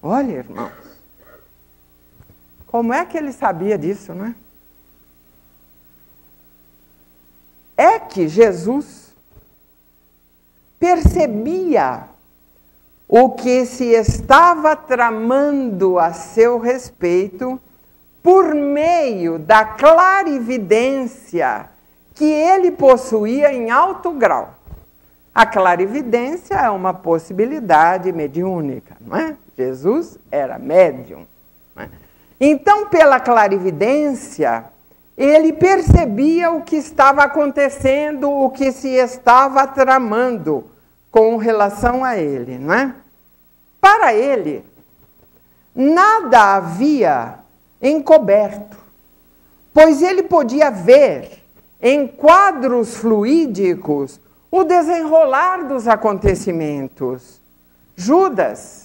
Olha, irmãos, como é que ele sabia disso, não é? É que Jesus percebia o que se estava tramando a seu respeito por meio da clarividência que ele possuía em alto grau. A clarividência é uma possibilidade mediúnica, não é? Jesus era médium. Não é? Então, pela clarividência, ele percebia o que estava acontecendo, o que se estava tramando com relação a ele, não é? Para ele, nada havia encoberto, pois ele podia ver em quadros fluídicos o desenrolar dos acontecimentos. Judas,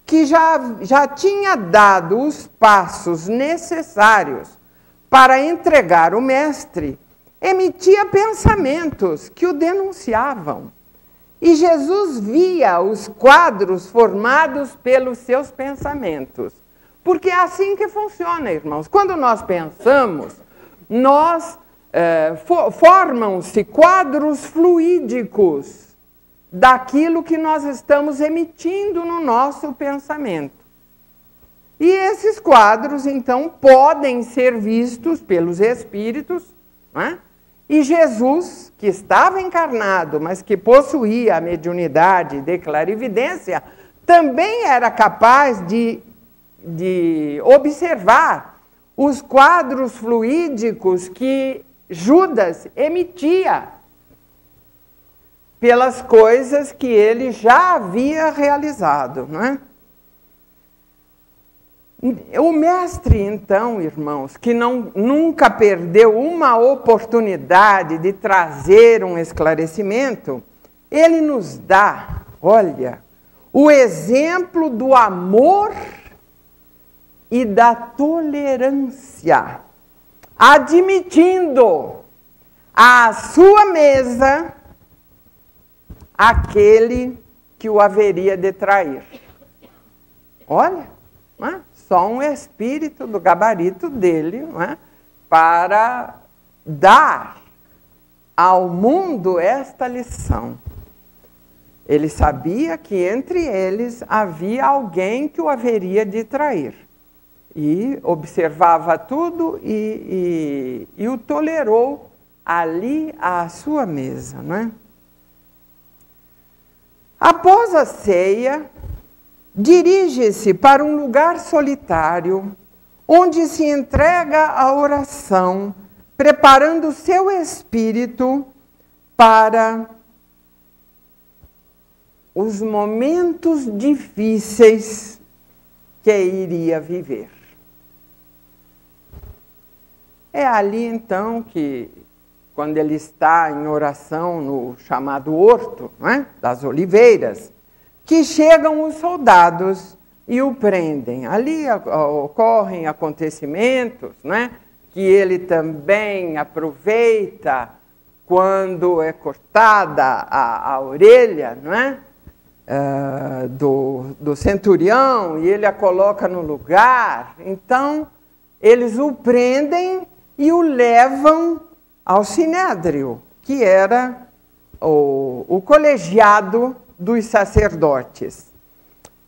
que já tinha dado os passos necessários para entregar o mestre, emitia pensamentos que o denunciavam. E Jesus via os quadros formados pelos seus pensamentos. Porque é assim que funciona, irmãos. Quando nós pensamos, formam-se quadros fluídicos daquilo que nós estamos emitindo no nosso pensamento. E esses quadros, então, podem ser vistos pelos espíritos, não é? E Jesus, que estava encarnado, mas que possuía a mediunidade de clarividência, também era capaz de observar os quadros fluídicos que Judas emitia pelas coisas que ele já havia realizado, não é? O mestre, então, irmãos, que nunca perdeu uma oportunidade de trazer um esclarecimento, ele nos dá, olha, o exemplo do amor e da tolerância, admitindo à sua mesa aquele que o haveria de trair. Olha, não é? Só um espírito do gabarito dele, não é? Para dar ao mundo esta lição. Ele sabia que entre eles havia alguém que o haveria de trair. E observava tudo e o tolerou ali à sua mesa, não é? Após a ceia, dirige-se para um lugar solitário, onde se entrega à oração, preparando seu espírito para os momentos difíceis que iria viver. É ali, então, que, quando ele está em oração no chamado Horto, não é? Das Oliveiras, que chegam os soldados e o prendem. Ali ocorrem acontecimentos, né, que ele também aproveita quando é cortada a orelha, não é, do centurião, e ele a coloca no lugar. Então, eles o prendem e o levam ao Sinédrio, que era o colegiado dos sacerdotes.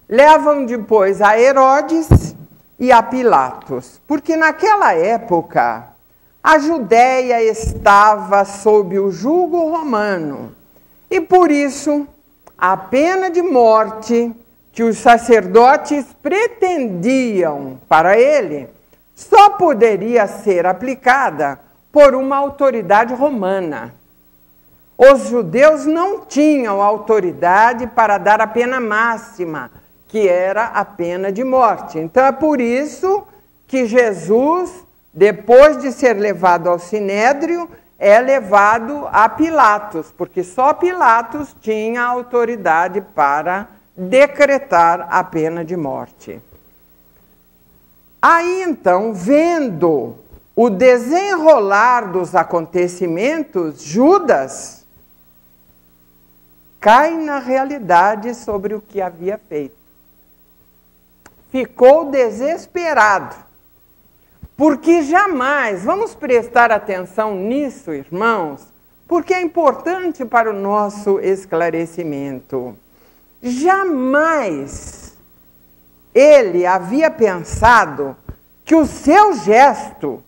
Levam depois a Herodes e a Pilatos, porque naquela época a Judéia estava sob o jugo romano e por isso a pena de morte que os sacerdotes pretendiam para ele só poderia ser aplicada por uma autoridade romana. Os judeus não tinham autoridade para dar a pena máxima, que era a pena de morte. Então é por isso que Jesus, depois de ser levado ao Sinédrio, é levado a Pilatos, porque só Pilatos tinha autoridade para decretar a pena de morte. Aí então, vendo o desenrolar dos acontecimentos, Judas cai na realidade sobre o que havia feito. ficou desesperado, porque jamais, vamos prestar atenção nisso, irmãos, porque é importante para o nosso esclarecimento. Jamais ele havia pensado que o seu gesto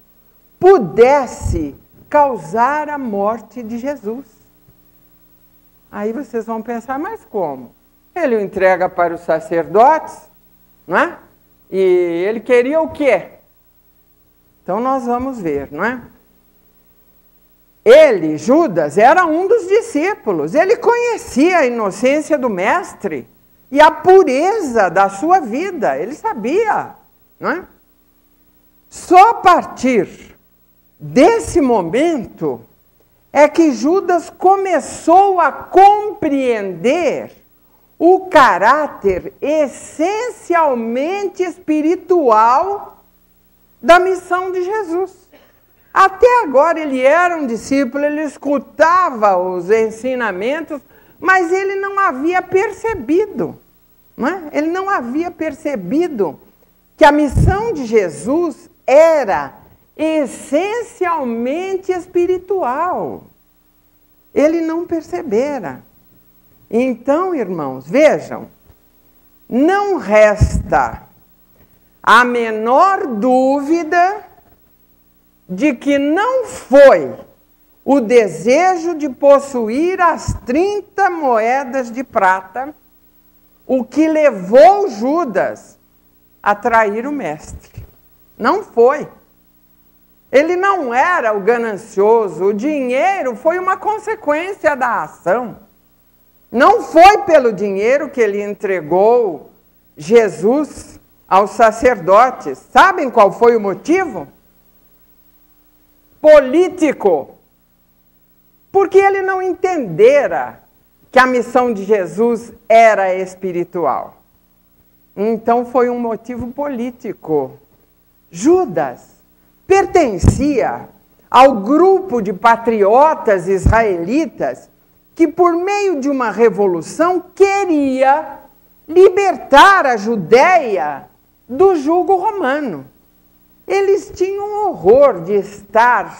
pudesse causar a morte de Jesus. Aí vocês vão pensar, mas como? Ele o entrega para os sacerdotes, não é? E ele queria o quê? Então nós vamos ver, não é? Ele, Judas, era um dos discípulos. Ele conhecia a inocência do mestre e a pureza da sua vida. Ele sabia, não é? Só a partir desse momento é que Judas começou a compreender o caráter essencialmente espiritual da missão de Jesus. Até agora ele era um discípulo, ele escutava os ensinamentos, mas ele não havia percebido, não é? Ele não havia percebido que a missão de Jesus era essencialmente espiritual. Ele não percebera. Então, irmãos, vejam, não resta a menor dúvida de que não foi o desejo de possuir as 30 moedas de prata o que levou Judas a trair o mestre. Não foi. Ele não era o ganancioso, o dinheiro foi uma consequência da ação. Não foi pelo dinheiro que ele entregou Jesus aos sacerdotes. Sabem qual foi o motivo? Político. Porque ele não entendera que a missão de Jesus era espiritual. Então foi um motivo político. Judas pertencia ao grupo de patriotas israelitas que, por meio de uma revolução, queria libertar a Judéia do jugo romano. Eles tinham horror de estar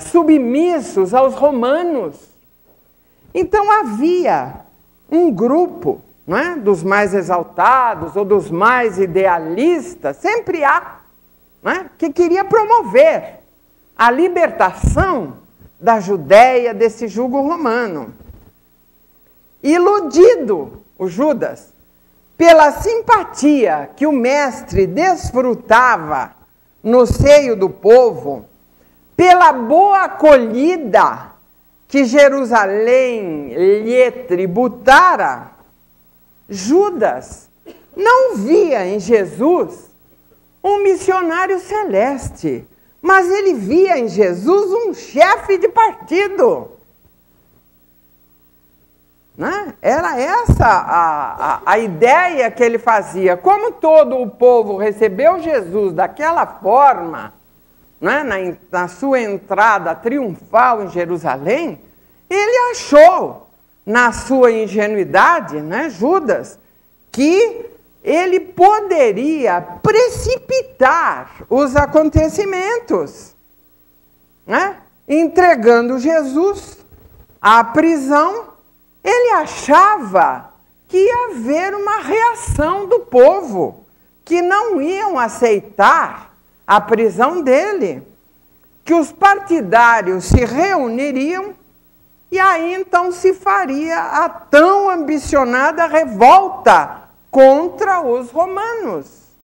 submissos aos romanos. Então havia um grupo, não é, dos mais exaltados ou dos mais idealistas, sempre há, não é, que queria promover a libertação da Judéia desse jugo romano. Iludido, o Judas, pela simpatia que o mestre desfrutava no seio do povo, pela boa acolhida que Jerusalém lhe tributara, Judas não via em Jesus um missionário celeste, mas ele via em Jesus um chefe de partido. Né? Era essa a ideia que ele fazia. Como todo o povo recebeu Jesus daquela forma, né, na sua entrada triunfal em Jerusalém, ele achou, na sua ingenuidade, né, Judas, que ele poderia precipitar os acontecimentos, né, entregando Jesus à prisão. Ele achava que ia haver uma reação do povo, que não iam aceitar a prisão dele, que os partidários se reuniriam e aí então se faria a tão ambicionada revolta contra os romanos.